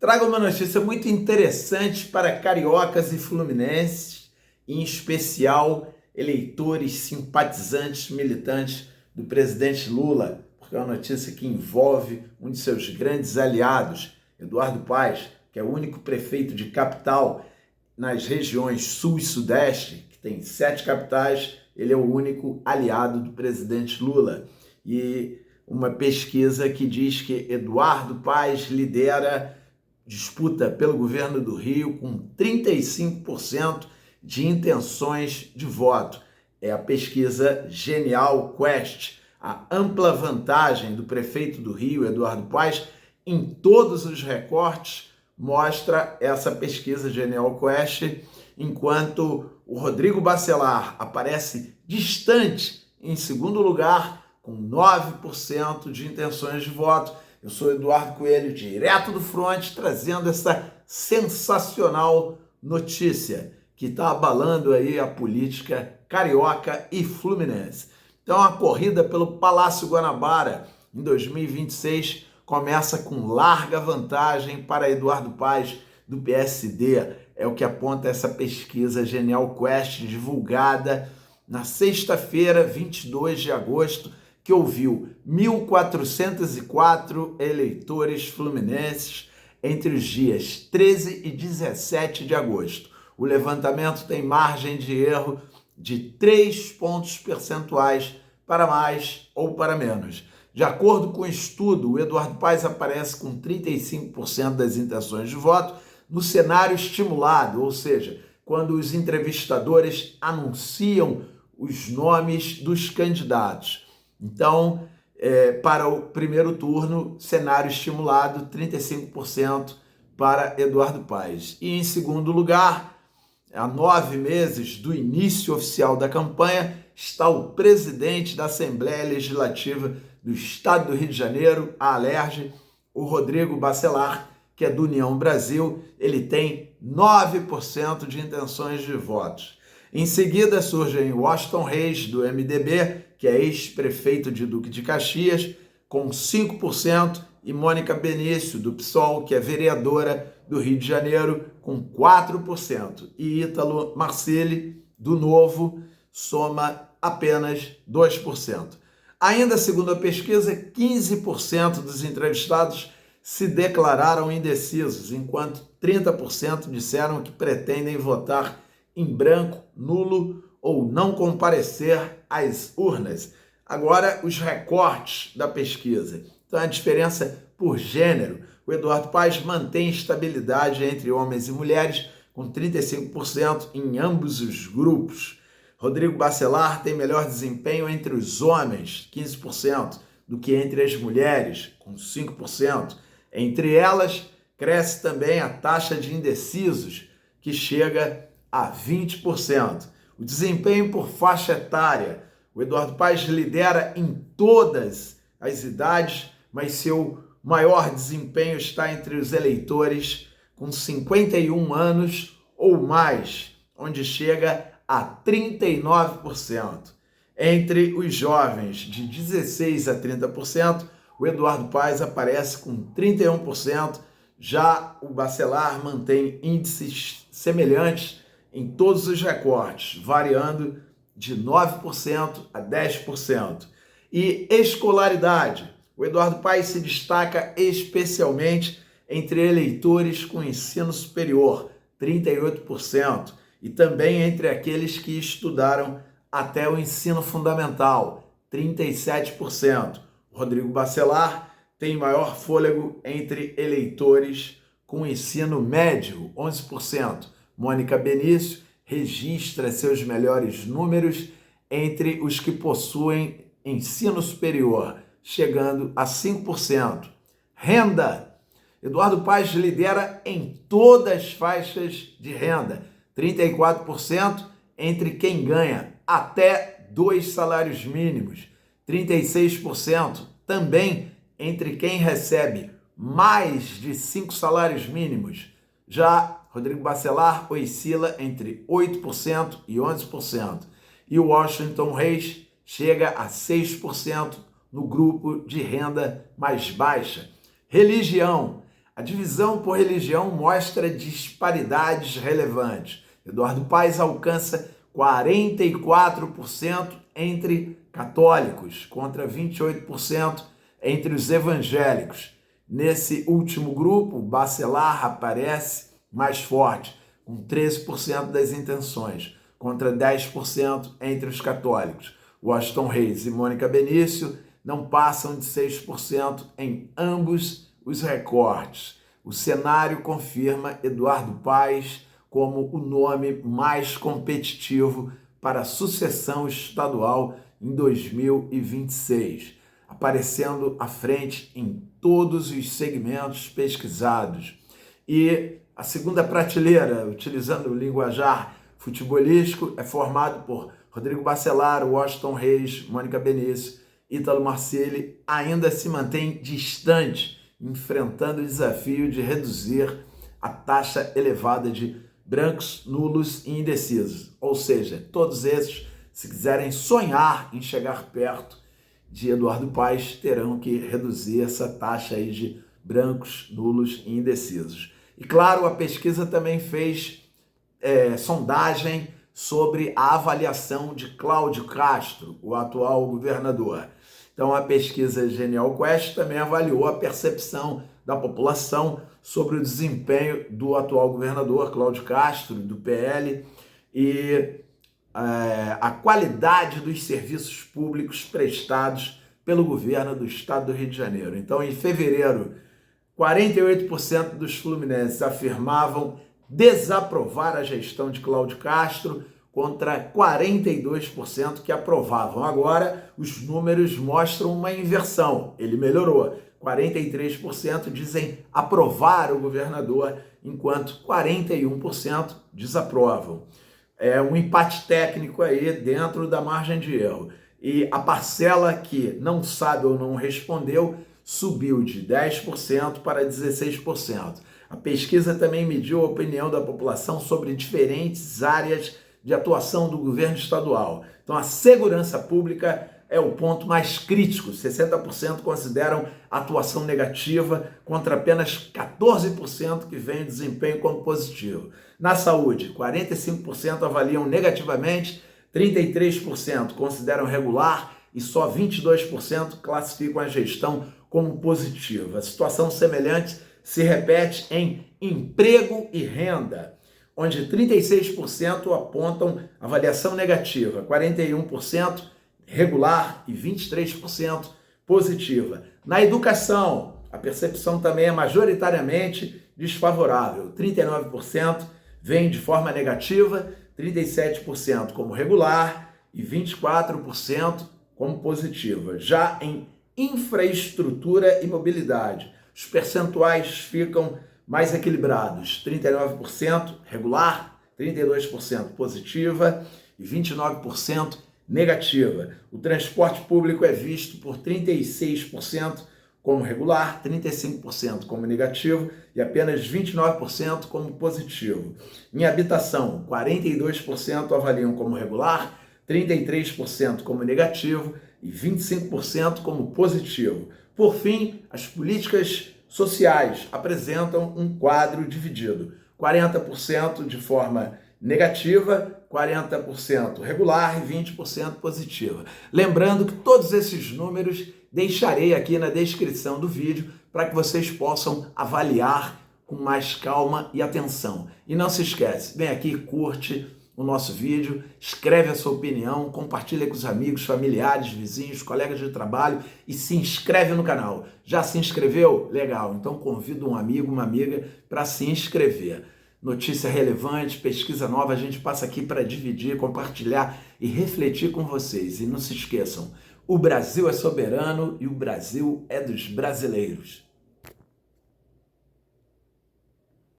Trago uma notícia muito interessante para cariocas e fluminenses, em especial eleitores, simpatizantes, militantes do presidente Lula, porque é uma notícia que envolve um de seus grandes aliados, Eduardo Paes, que é o único prefeito de capital nas regiões sul e sudeste, que tem 7 capitais, ele é o único aliado do presidente Lula. E uma pesquisa que diz que Eduardo Paes lidera disputa pelo governo do Rio com 35% de intenções de voto. É a pesquisa Genial Quest, a ampla vantagem do prefeito do Rio, Eduardo Paes, em todos os recortes, mostra essa pesquisa Genial Quest, enquanto o Rodrigo Bacelar aparece distante em segundo lugar, com 9% de intenções de voto. Eu sou Eduardo Coelho, direto do Fronte, trazendo essa sensacional notícia que está abalando aí a política carioca e fluminense. Então, a corrida pelo Palácio Guanabara em 2026 começa com larga vantagem para Eduardo Paes, do PSD. É o que aponta essa pesquisa Genial Quest, divulgada na sexta-feira, 22 de agosto, que ouviu 1.404 eleitores fluminenses entre os dias 13 e 17 de agosto. O levantamento tem margem de erro de 3 pontos percentuais para mais ou para menos. De acordo com o estudo, o Eduardo Paes aparece com 35% das intenções de voto no cenário estimulado, ou seja, quando os entrevistadores anunciam os nomes dos candidatos. Então, para o primeiro turno, cenário estimulado, 35% para Eduardo Paes. E em segundo lugar, há 9 meses do início oficial da campanha, está o presidente da Assembleia Legislativa do Estado do Rio de Janeiro, a Alerj, o Rodrigo Bacelar, que é do União Brasil. Ele tem 9% de intenções de votos. Em seguida surgem Washington Reis, do MDB, que é ex-prefeito de Duque de Caxias, com 5%, e Mônica Benício, do PSOL, que é vereadora do Rio de Janeiro, com 4%. E Ítalo Marcilli, do Novo, soma apenas 2%. Ainda segundo a pesquisa, 15% dos entrevistados se declararam indecisos, enquanto 30% disseram que pretendem votar em branco, nulo ou não comparecer às urnas. Agora, os recortes da pesquisa. Então, a diferença por gênero. O Eduardo Paes mantém estabilidade entre homens e mulheres, com 35% em ambos os grupos. Rodrigo Bacelar tem melhor desempenho entre os homens, 15%, do que entre as mulheres, com 5%. Entre elas, cresce também a taxa de indecisos, que chega a 20%. O desempenho por faixa etária. O Eduardo Paes lidera em todas as idades, mas seu maior desempenho está entre os eleitores com 51 anos ou mais, onde chega a 39%. Entre os jovens de 16 a 30%, o Eduardo Paes aparece com 31%, já o Bacelar mantém índices semelhantes em todos os recortes, variando de 9% a 10%. E escolaridade. O Eduardo Paes se destaca especialmente entre eleitores com ensino superior, 38%, e também entre aqueles que estudaram até o ensino fundamental, 37%. Rodrigo Bacelar tem maior fôlego entre eleitores com ensino médio, 11%. Mônica Benício registra seus melhores números entre os que possuem ensino superior, chegando a 5%. Renda. Eduardo Paes lidera em todas as faixas de renda, 34% entre quem ganha até 2 salários mínimos, 36% também entre quem recebe mais de 5 salários mínimos. Já Rodrigo Bacelar oscila entre 8% e 11%. E o Washington Reis chega a 6% no grupo de renda mais baixa. Religião. A divisão por religião mostra disparidades relevantes. Eduardo Paes alcança 44% entre católicos, contra 28% entre os evangélicos. Nesse último grupo, Bacelar aparece mais forte, com 13% das intenções, contra 10% entre os católicos. Washington Reis e Mônica Benício não passam de 6% em ambos os recortes. O cenário confirma Eduardo Paes como o nome mais competitivo para a sucessão estadual em 2026, aparecendo à frente em todos os segmentos pesquisados. E a segunda prateleira, utilizando o linguajar futebolístico, é formado por Rodrigo Bacelar, Washington Reis, Mônica Benício, Ítalo Marcilli, ainda se mantém distante, enfrentando o desafio de reduzir a taxa elevada de brancos, nulos e indecisos. Ou seja, todos esses, se quiserem sonhar em chegar perto de Eduardo Paes, terão que reduzir essa taxa aí de brancos, nulos e indecisos. E claro, a pesquisa também fez sondagem sobre a avaliação de Cláudio Castro, o atual governador. Então, a pesquisa Genial Quest também avaliou a percepção da população sobre o desempenho do atual governador, Cláudio Castro, do PL, e a qualidade dos serviços públicos prestados pelo governo do estado do Rio de Janeiro. Então, em fevereiro, 48% dos fluminenses afirmavam desaprovar a gestão de Cláudio Castro, contra 42% que aprovavam. Agora, os números mostram uma inversão. Ele melhorou. 43% dizem aprovar o governador, enquanto 41% desaprovam. É um empate técnico aí dentro da margem de erro. E a parcela que não sabe ou não respondeu subiu de 10% para 16%. A pesquisa também mediu a opinião da população sobre diferentes áreas de atuação do governo estadual. Então, a segurança pública é o ponto mais crítico. 60% consideram a atuação negativa, contra apenas 14% que veem o desempenho como positivo. Na saúde, 45% avaliam negativamente, 33% consideram regular e só 22% classificam a gestão como positiva. A situação semelhante se repete em emprego e renda, onde 36% apontam avaliação negativa, 41% regular e 23% positiva. Na educação, a percepção também é majoritariamente desfavorável, 39% vem de forma negativa, 37% como regular e 24% como positiva. Já em infraestrutura e mobilidade, os percentuais ficam mais equilibrados, 39% regular, 32% positiva e 29% negativa. O transporte público é visto por 36% como regular, 35% como negativo e apenas 29% como positivo. Em habitação, 42% avaliam como regular, 33% como negativo e 25% como positivo. Por fim, as políticas sociais apresentam um quadro dividido, 40% de forma negativa, 40% regular e 20% positiva. Lembrando que todos esses números deixarei aqui na descrição do vídeo para que vocês possam avaliar com mais calma e atenção. E não se esquece, vem aqui, curte o nosso vídeo, escreve a sua opinião, compartilha com os amigos, familiares, vizinhos, colegas de trabalho e se inscreve no canal. Já se inscreveu? Legal, então convido um amigo, uma amiga para se inscrever. Notícia relevante, pesquisa nova, a gente passa aqui para dividir, compartilhar e refletir com vocês. E não se esqueçam, o Brasil é soberano e o Brasil é dos brasileiros.